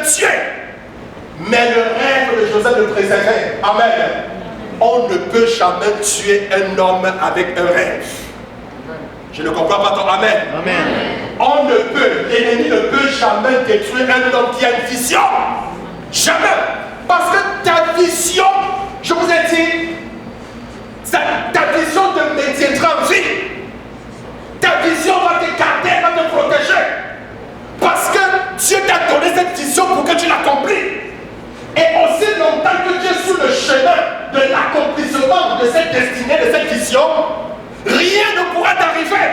tuer. Mais le rêve de Joseph le préservait. Amen. On ne peut jamais tuer un homme avec un rêve. Je ne comprends pas ton amen. Amen. On ne peut, l'ennemi ne peut jamais détruire un homme qui a une vision. Jamais. Parce que ta vision, je vous ai dit, ta vision te maintiendra en vie. Ta vision va te garder, va te protéger. Parce que Dieu t'a donné cette vision pour que tu l'accomplisses. Et aussi longtemps que tu es sur le chemin de l'accomplissement de cette destinée, de cette vision, rien ne pourra t'arriver.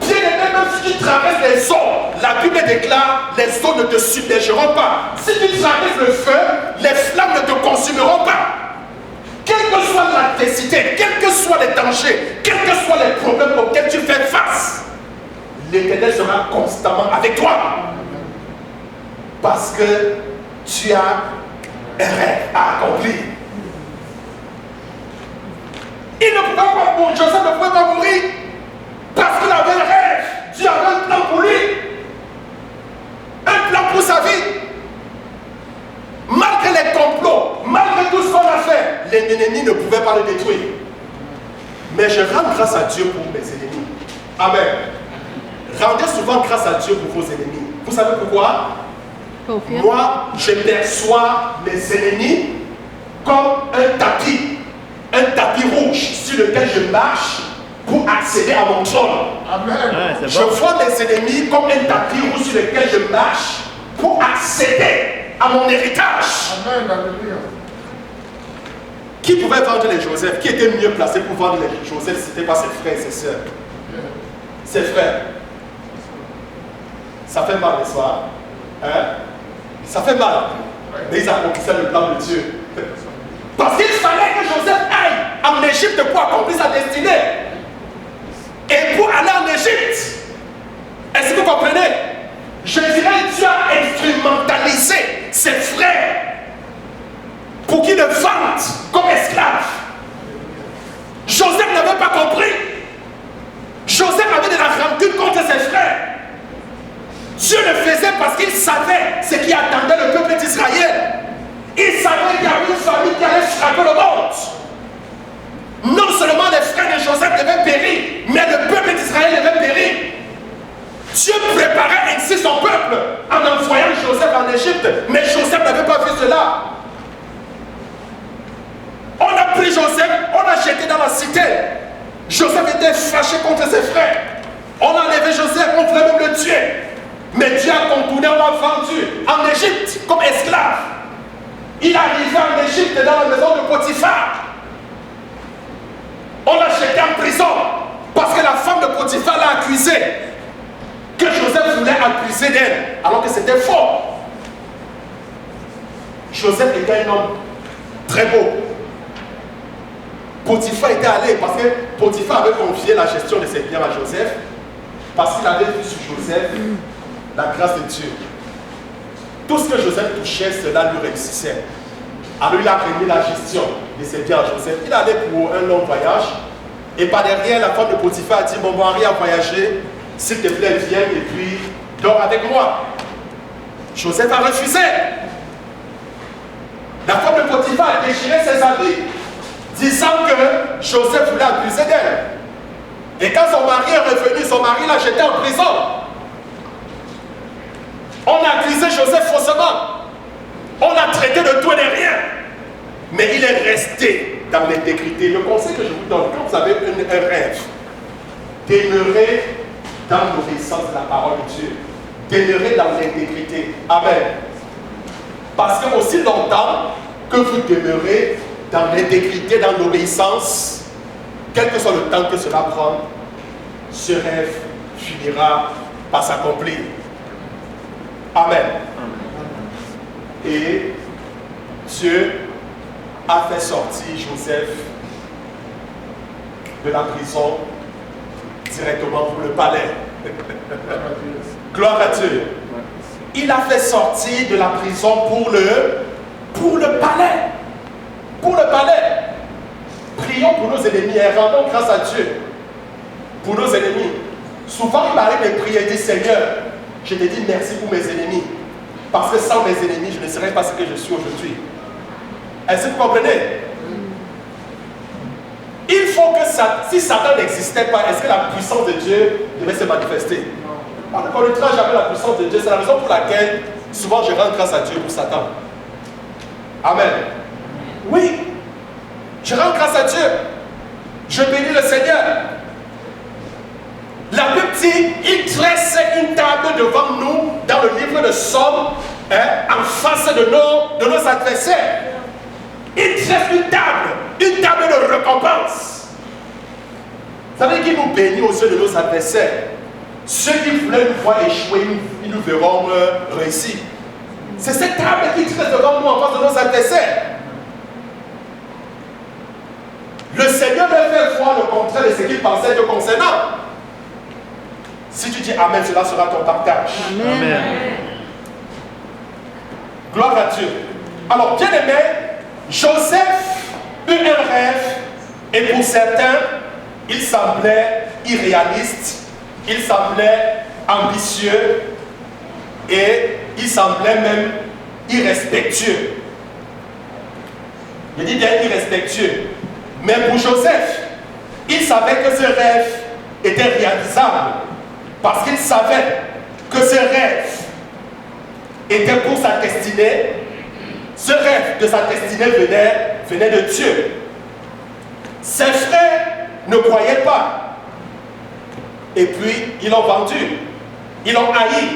Bien aimé, même si tu traverses les eaux, la Bible déclare, les eaux ne te submergeront pas. Si tu traverses le feu, les flammes ne te consumeront pas. Quelle que soit l'adversité, quels que soient les dangers, quels que soient les problèmes auxquels tu fais face, l'Éternel sera constamment avec toi. Parce que tu as un rêve à accomplir. Il ne pouvait pas mourir, Joseph ne pouvait pas mourir parce qu'il avait un rêve. Dieu avait un plan pour lui, un plan pour sa vie. Malgré les complots, malgré tout ce qu'on a fait, les ennemis ne pouvaient pas le détruire. Mais je rends grâce à Dieu pour mes ennemis. Amen. Rendez souvent grâce à Dieu pour vos ennemis. Vous savez pourquoi? Moi, je perçois mes ennemis comme un tapis rouge sur lequel je marche pour accéder à mon trône. Amen. Ouais, je vois mes ennemis comme un tapis rouge sur lequel je marche pour accéder à mon héritage. Amen. Qui pouvait vendre les Joseph? Qui était mieux placé pour vendre les Joseph si ce n'était pas ses frères et ses sœurs? Ses frères. Ça fait mal, n'est-ce pas? Hein? Ça fait mal. Mais ils accomplissaient le plan de Dieu. Parce qu'il fallait que Joseph aille en Égypte pour accomplir sa destinée. Et pour aller en Égypte, est-ce que vous comprenez? Je dirais que Dieu a instrumentalisé ses frères pour qu'ils le vendent comme esclaves. Joseph n'avait pas compris. Joseph avait de la rancune contre ses frères. Dieu le faisait parce qu'il savait ce qui attendait le peuple d'Israël. Il savait qu'il y avait une famille qui allait frapper le monde. Non seulement les frères de Joseph devaient périr, mais le peuple d'Israël devait périr. Dieu préparait ainsi son peuple en envoyant Joseph en Égypte. Mais Joseph n'avait pas vu cela. On a pris Joseph, on l'a jeté dans la cité. Joseph était fâché contre ses frères. On a enlevé Joseph, on voulait même le tuer. Mais Dieu a contourné, on l'a vendu en Égypte comme esclave. Il est arrivé en Égypte dans la maison de Potiphar. On l'a jeté en prison parce que la femme de Potiphar l'a accusé. Que Joseph voulait accuser d'elle alors que c'était faux. Joseph était un homme très beau. Potiphar était allé parce que Potiphar avait confié la gestion de ses biens à Joseph parce qu'il avait vu sur Joseph la grâce de Dieu. Tout ce que Joseph touchait, cela lui réussissait. Alors il a remis la gestion de ses biens à Joseph. Il allait pour un long voyage. Et par derrière, la femme de Potiphar a dit, mon mari a voyagé, s'il te plaît, viens et puis dors avec moi. Joseph a refusé. La femme de Potiphar a déchiré ses habits, disant que Joseph voulait abuser d'elle. Et quand son mari est revenu, son mari l'a jeté en prison. On a accusé Joseph faussement. On l'a traité de tout et de rien. Mais il est resté dans l'intégrité. Le conseil que je vous donne, quand vous avez un rêve, demeurez dans l'obéissance de la parole de Dieu. Demeurez dans l'intégrité. Amen. Parce que aussi longtemps que vous demeurez dans l'intégrité, dans l'obéissance, quel que soit le temps que cela prend, ce rêve finira par s'accomplir. Amen. Et Dieu a fait sortir Joseph de la prison directement pour le palais. Gloire à Dieu. Il a fait sortir de la prison pour le palais. Pour le palais. Prions pour nos ennemis et rendons grâce à Dieu pour nos ennemis. Souvent, il m'arrive de prier et dire, Seigneur, je te dis merci pour mes ennemis. Parce que sans mes ennemis, je ne serais pas ce que je suis aujourd'hui. Est-ce que vous comprenez? Il faut que si Satan n'existait pas, est-ce que la puissance de Dieu devait se manifester? On ne connaîtra jamais la puissance de Dieu. C'est la raison pour laquelle souvent je rends grâce à Dieu pour Satan. Amen. Oui, je rends grâce à Dieu. Je bénis le Seigneur. La Bible dit, il dresse une table devant nous dans le livre de Somme, en face de nos adversaires. Il dresse une table de récompense. Vous savez qu'il nous bénit aux yeux de nos adversaires. Ceux qui voulaient nous voir échouer, ils nous verront réussir. C'est cette table qui dresse devant nous en face de nos adversaires. Le Seigneur leur fait voir le contraire de ce qu'il pensait te concernant. Si tu dis Amen, cela sera ton partage. Amen. Amen. Gloire à Dieu. Alors, bien aimé, Joseph eut un rêve et pour certains, il semblait irréaliste, il semblait ambitieux et il semblait même irrespectueux. Je dis bien irrespectueux. Mais pour Joseph, il savait que ce rêve était réalisable parce qu'il savait que ce rêve était pour sa destinée. Ce rêve de sa destinée venait de Dieu. Ses frères ne croyaient pas. Et puis, ils l'ont vendu. Ils l'ont haï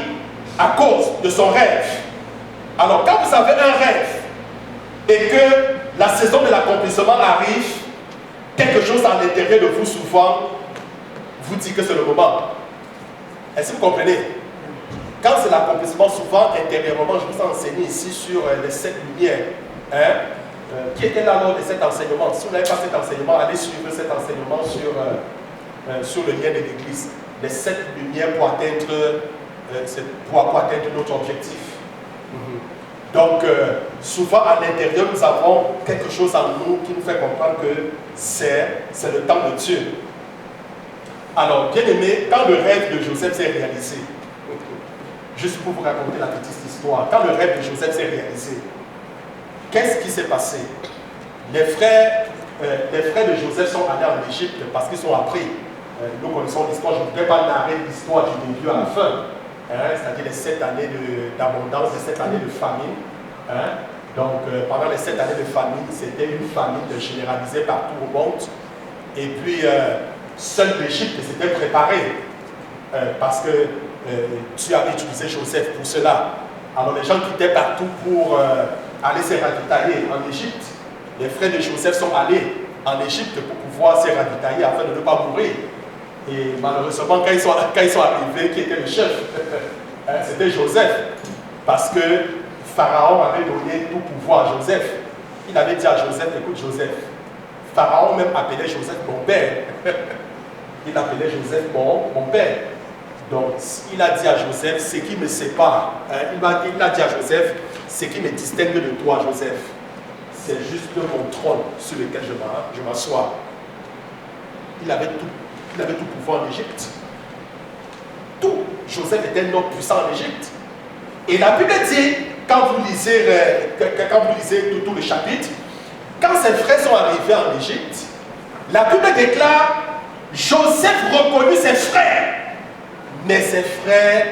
à cause de son rêve. Alors, quand vous avez un rêve et que la saison de l'accomplissement arrive, quelque chose à l'intérieur de vous souvent vous dit que c'est le moment. Est-ce que vous comprenez? Quand c'est l'accomplissement, souvent intérieurement, je vous ai enseigné ici sur les 7 lumières. Qui était là lors de cet enseignement? Si vous n'avez pas cet enseignement, allez suivre cet enseignement sur le lien de l'Église. Les 7 lumières pour atteindre notre objectif. Donc, souvent à l'intérieur, nous avons quelque chose en nous qui nous fait comprendre que c'est le temps de Dieu. Alors, bien aimé, quand le rêve de Joseph s'est réalisé, juste pour vous raconter la petite histoire, quand le rêve de Joseph s'est réalisé, qu'est-ce qui s'est passé? Les frères de Joseph sont allés en Égypte parce qu'ils sont appris. Nous connaissons l'histoire, je ne voudrais pas narrer l'histoire du début à la fin. C'est-à-dire les 7 années d'abondance, les 7 années de famine. Donc, pendant les 7 années de famine, c'était une famine généralisée partout au monde. Et puis, seul l'Égypte s'était préparé parce que Dieu avait utilisé Joseph pour cela. Alors, les gens quittaient partout pour aller se ravitailler en Égypte. Les frères de Joseph sont allés en Égypte pour pouvoir se ravitailler afin de ne pas mourir. Et malheureusement, quand ils sont arrivés, qui était le chef? C'était Joseph. Parce que Pharaon avait donné tout pouvoir à Joseph. Il avait dit à Joseph, écoute Joseph, Pharaon même appelait Joseph mon père. Il appelait Joseph mon père. Donc, il a dit à Joseph, ce qui me sépare, il a dit à Joseph, ce qui me distingue de toi, Joseph, c'est juste mon trône sur lequel je m'assois. Il avait tout pouvoir en Égypte. Tout. Joseph était un homme puissant en Égypte. Et la Bible dit, quand vous lisez tout le chapitre, quand ses frères sont arrivés en Égypte, la Bible déclare, Joseph reconnut ses frères, mais ses frères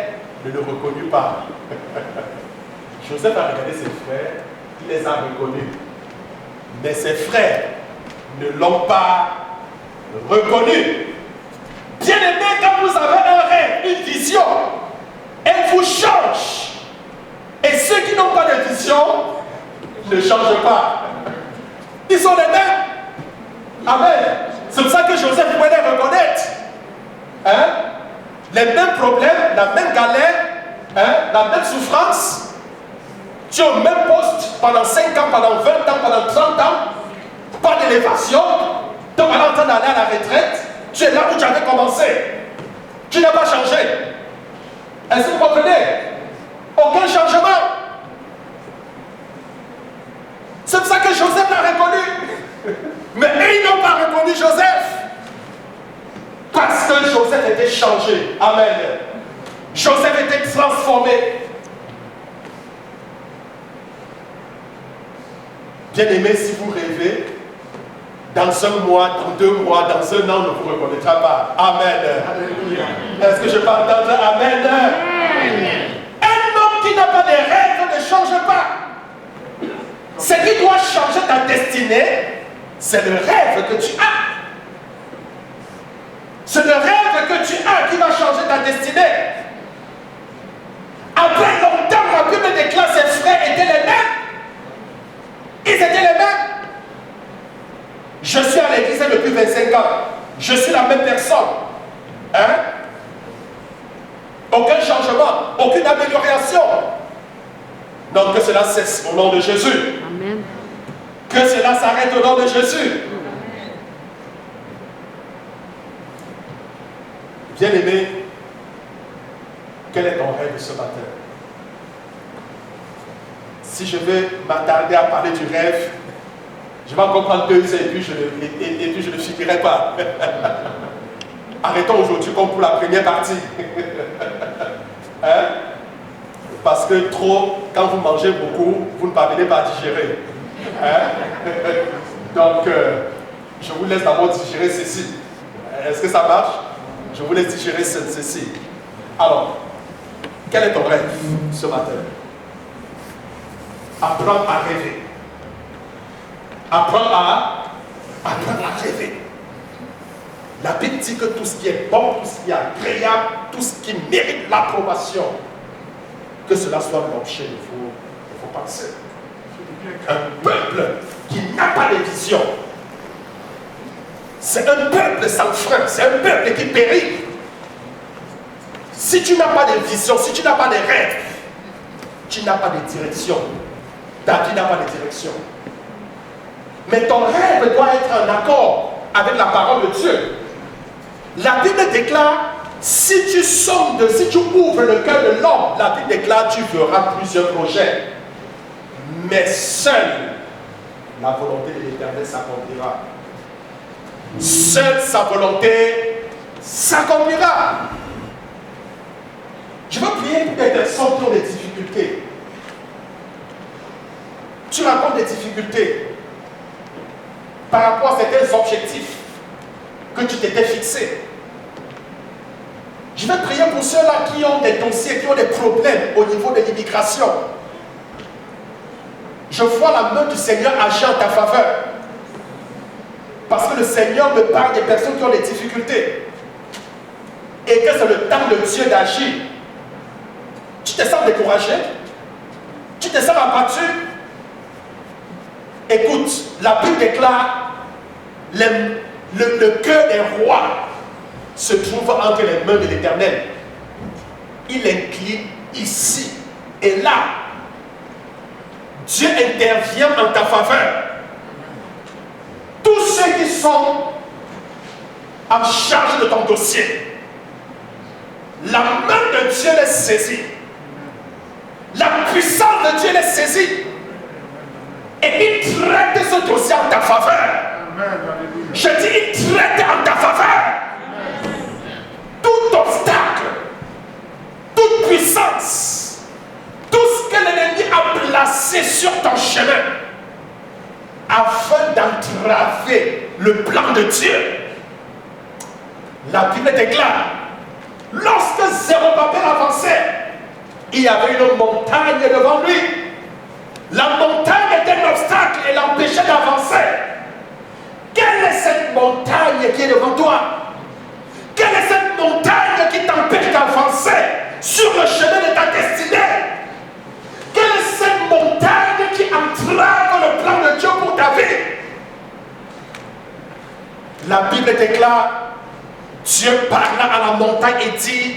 ne le reconnurent pas. Joseph a regardé ses frères, il les a reconnus. Mais ses frères ne l'ont pas reconnu. Bien aimé, quand vous avez un rêve, une vision, elle vous change. Et ceux qui n'ont pas de vision ne changent pas. Ils sont les mêmes. Amen. C'est pour ça que Joseph pouvait les reconnaître. Les mêmes problèmes, la même galère, la même souffrance. Tu es au même poste pendant 5 ans, pendant 20 ans, pendant 30 ans. Pas d'élévation. Tu es en train d'aller à la retraite. Tu es là où tu avais commencé. Tu n'as pas changé. Est-ce que vous comprenez? Aucun changement. C'est pour ça que Joseph l'a reconnu. Mais ils n'ont pas reconnu Joseph. Parce que Joseph était changé. Amen. Joseph était transformé. Bien-aimés, si vous rêvez, dans un mois, dans 2 mois, dans un an, ne vous reconnaîtra pas. Amen. Est-ce que je peux entendre Amen? Un homme qui n'a pas de rêve ne change pas. Ce qui doit changer ta destinée, c'est le rêve que tu as. C'est le rêve que tu as qui va changer ta destinée. Après longtemps, la Bible déclare ses frères étaient les mêmes. Ils étaient les mêmes. Je suis à l'église depuis 25 ans. Je suis la même personne. Hein? Aucun changement, aucune amélioration. Donc que cela cesse au nom de Jésus. Amen. Que cela s'arrête au nom de Jésus. Bien-aimé, quel est ton rêve ce matin? Si je vais m'attarder à parler du rêve, je vais encore prendre 2 ans et puis je ne finirai pas. Arrêtons aujourd'hui comme pour la première partie. Hein? Parce que trop, quand vous mangez beaucoup, vous ne parvenez pas à digérer. Hein? Donc, je vous laisse d'abord digérer ceci. Est-ce que ça marche? Je vous laisse digérer ceci. Alors, quel est ton rêve ce matin? Apprends à rêver. Apprends à rêver. La Bible dit que tout ce qui est bon, tout ce qui est agréable, tout ce qui mérite l'approbation, que cela soit l'objet de vos pensées. Un peuple qui n'a pas de vision, c'est un peuple sans frein, c'est un peuple qui périt. Si tu n'as pas de vision, si tu n'as pas de rêve, tu n'as pas de direction. Ta vie n'a pas de direction. Mais ton rêve doit être en accord avec la parole de Dieu. La Bible déclare, si tu sondes, si tu ouvres le cœur de l'homme, la Bible déclare, tu verras plusieurs projets. Mais seule la volonté de l'Éternel s'accomplira. Seule sa volonté s'accomplira. Je veux prier pour des personnes qui ont des difficultés. Tu rencontres des difficultés par rapport à certains objectifs que tu t'étais fixés. Je vais prier pour ceux-là qui ont des dossiers, qui ont des problèmes au niveau de l'immigration. Je vois la main du Seigneur agir en ta faveur. Parce que le Seigneur me parle des personnes qui ont des difficultés. Et que c'est le temps de Dieu d'agir. Tu te sens découragé? Tu te sens abattu? Écoute, la Bible déclare le cœur des rois se trouve entre les mains de l'Éternel. Il incline ici et là. Dieu intervient en ta faveur. Tous ceux qui sont en charge de ton dossier, la main de Dieu les saisit. La puissance de Dieu les saisit. Et il traite ce dossier en ta faveur. Je dis, il traite en ta faveur. Tout obstacle, toute puissance, tout ce que l'ennemi a placé sur ton chemin afin d'entraver le plan de Dieu. La Bible déclare, lorsque Zérubabel avançait, il y avait une montagne devant lui. La montagne était un obstacle et l'empêchait d'avancer. Quelle est cette montagne qui est devant toi? Quelle est cette montagne qui t'empêche d'avancer sur le chemin de ta destinée? Quelle est cette montagne qui entrave le plan de Dieu pour ta vie? La Bible déclare, Dieu parla à la montagne et dit,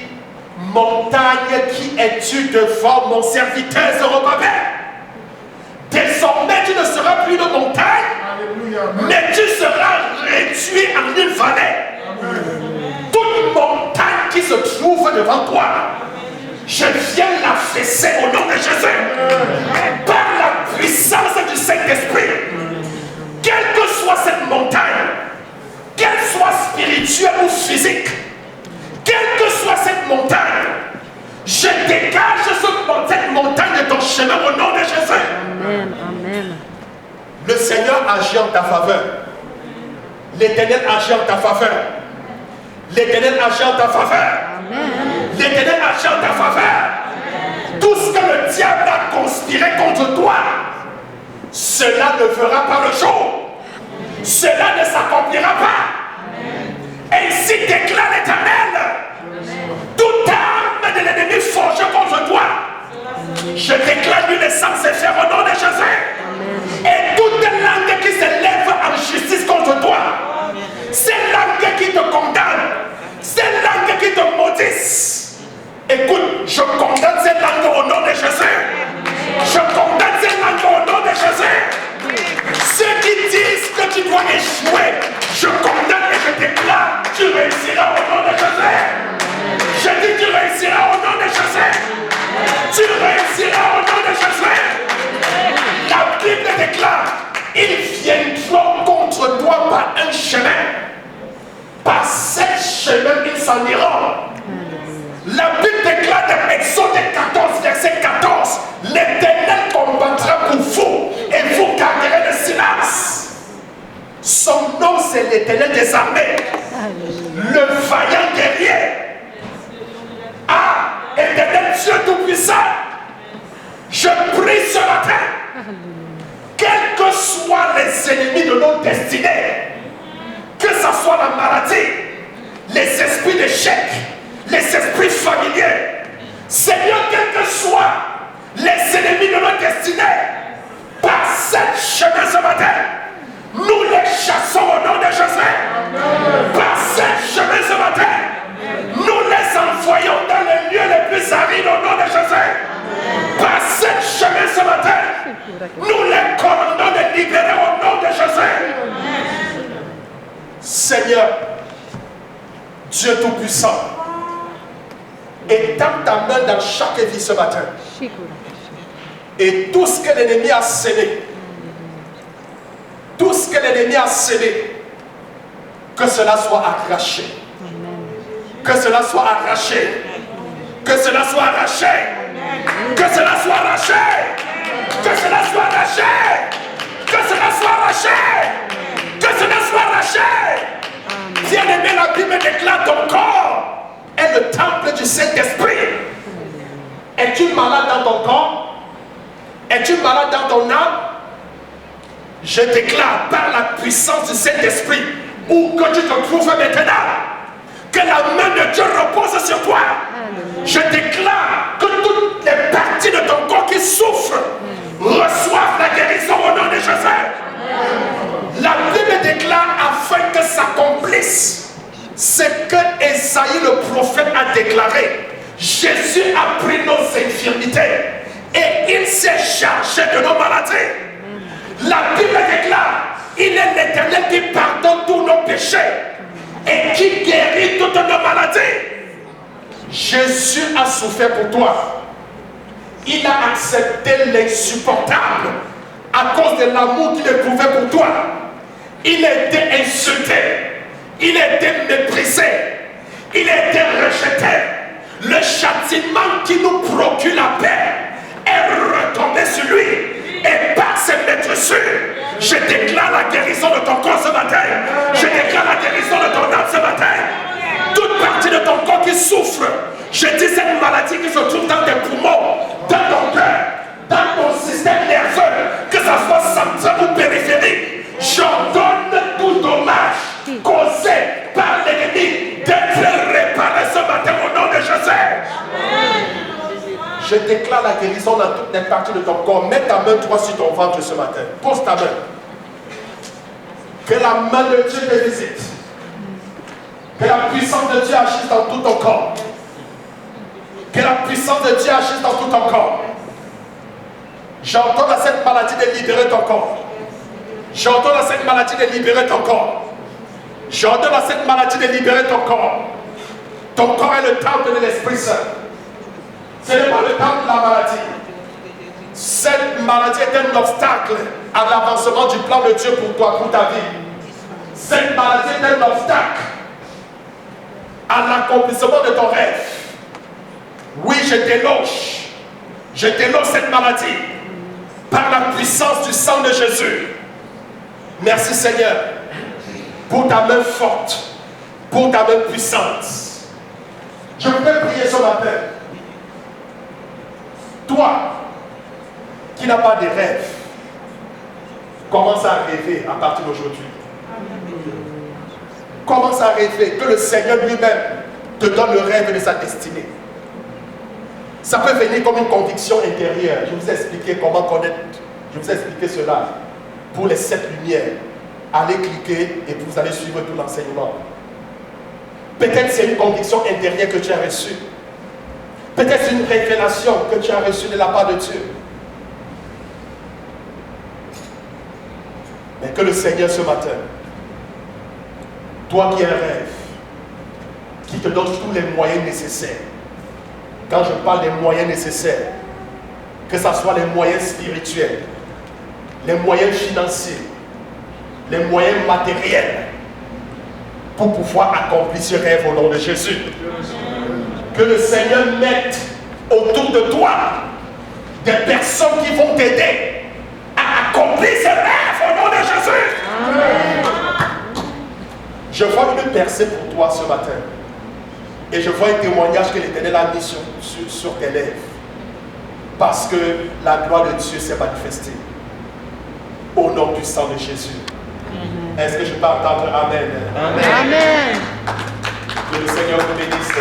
montagne, qui es-tu devant mon serviteur Zérubabel? Désormais, tu ne seras plus une montagne, mais tu seras réduit en une vallée. Toute montagne qui se trouve devant toi, je viens la fesser au nom de Jésus. Par la puissance du Saint-Esprit. Quelle que soit cette montagne, qu'elle soit spirituelle ou physique, quelle que soit cette montagne, je dégage cette montagne de ton chemin au nom de Jésus. Amen, amen. Le Seigneur agit en ta faveur. L'Éternel agit en ta faveur. L'Éternel agit en ta faveur. L'Éternel agit en ta faveur. Tout ce que le diable a conspiré contre toi, cela ne fera pas le jour. Cela ne s'accomplira pas. Ainsi déclare l'Éternel. Toute arme de l'ennemi forgée contre toi, je déclare une naissance et faire au nom de Jésus. Et toute langue qui s'élève en justice contre toi, ces langues qui te condamnent, ces langues qui te maudissent, écoute, je condamne ces langues au nom de Jésus. Je condamne ces langues au nom de Jésus. Ceux qui disent que tu dois échouer, je condamne et je déclare, tu réussiras au nom de Jésus. Je dis, tu réussiras au nom de Jésus. Tu réussiras au nom de Jésus. La Bible déclare, ils viendront contre toi par un chemin. Par sept chemins, ils s'en iront. La Bible déclare dans Exode 14, verset 14, l'Éternel combattra pour vous et vous garderez le silence. Son nom, c'est l'Éternel des armées, le vaillant guerrier. Ah, Éternel Dieu Tout-Puissant, je prie ce matin, quels que soient les ennemis de nos destinées, que ce soit la maladie, les esprits d'échec, les esprits familiers, Seigneur, quels que soient les ennemis de notre destinée, par cette chemin ce matin, nous les chassons au nom de Jésus. Par cette chemin ce matin, nous les envoyons dans les lieux les plus arides au nom de Jésus. Par cette chemin ce matin, nous les commandons de libérer au nom de Jésus. Seigneur, Dieu Tout-Puissant, étends ta main dans chaque vie ce matin. Et tout ce que l'ennemi a scellé, tout ce que l'ennemi a scellé, que cela soit arraché. Que cela soit arraché. Que cela soit arraché. Que cela soit arraché. Que cela soit arraché. Que cela soit arraché. Que cela soit arraché. Bien-aimé, la Bible déclare ton corps est le temple du Saint-Esprit. Es-tu malade dans ton corps? Es-tu malade dans ton âme? Je déclare par la puissance du Saint-Esprit, où que tu te trouves maintenant, que la main de Dieu repose sur toi. Je déclare que toutes les parties de ton corps qui souffrent reçoivent la guérison au nom de Jésus. La Bible déclare afin que s'accomplisse ce que Esaïe le prophète a déclaré. Jésus a pris nos infirmités et il s'est chargé de nos maladies. La Bible déclare, il est l'Éternel qui pardonne tous nos péchés et qui guérit toutes nos maladies. Jésus a souffert pour toi. Il a accepté l'insupportable à cause de l'amour qu'il éprouvait pour toi. Il a été insulté, il a été méprisé, il a été rejeté. Le châtiment qui nous procure la paix est retombé sur lui. Et par cette maîtrise, je déclare la guérison de ton corps ce matin. Je déclare la guérison de ton âme ce matin. Toute partie de ton corps qui souffre, je dis cette maladie qui se trouve dans tes poumons, dans ton cœur, dans ton système nerveux, que ce soit central ou périphérique, j'ordonne tout dommage causé par l'ennemi d'être réparé ce matin au nom de Jésus. Je déclare la guérison dans toutes les parties de ton corps. Mets ta main droite sur ton ventre ce matin. Pose ta main. Que la main de Dieu te visite. Que la puissance de Dieu agisse dans tout ton corps. Que la puissance de Dieu agisse dans tout ton corps. J'entends à cette maladie de libérer ton corps. J'entends à cette maladie de libérer ton corps. J'entends à cette maladie de libérer ton corps. Ton corps est le temple de l'Esprit Saint. Ce n'est pas le temps de la maladie. Cette maladie est un obstacle à l'avancement du plan de Dieu pour toi, pour ta vie. Cette maladie est un obstacle à l'accomplissement de ton rêve. Oui, je déloge. Je déloge cette maladie par la puissance du sang de Jésus. Merci Seigneur pour ta main forte, pour ta main puissante. Je voudrais prier ce matin. Toi qui n'as pas de rêve, commence à rêver à partir d'aujourd'hui. Commence à rêver que le Seigneur lui-même te donne le rêve de sa destinée. Ça peut venir comme une conviction intérieure. Je vous ai expliqué comment connaître. Je vous ai expliqué cela pour les 7 lumières. Allez cliquer et vous allez suivre tout l'enseignement. Peut-être c'est une conviction intérieure que tu as reçue. Peut-être c'est une révélation que tu as reçue de la part de Dieu. Mais que le Seigneur ce matin, toi qui as un rêve, qui te donne tous les moyens nécessaires. Quand je parle des moyens nécessaires, que ce soit les moyens spirituels, les moyens financiers, les moyens matériels, pour pouvoir accomplir ce rêve au nom de Jésus. Que le Seigneur mette autour de toi des personnes qui vont t'aider à accomplir ce rêve au nom de Jésus. Amen. Je vois une percée pour toi ce matin. Et je vois un témoignage que l'Éternel a mis sur tes lèvres. Parce que la gloire de Dieu s'est manifestée. Au nom puissant de Jésus. Est-ce que je peux entendre Amen? Amen. Que le Seigneur vous bénisse.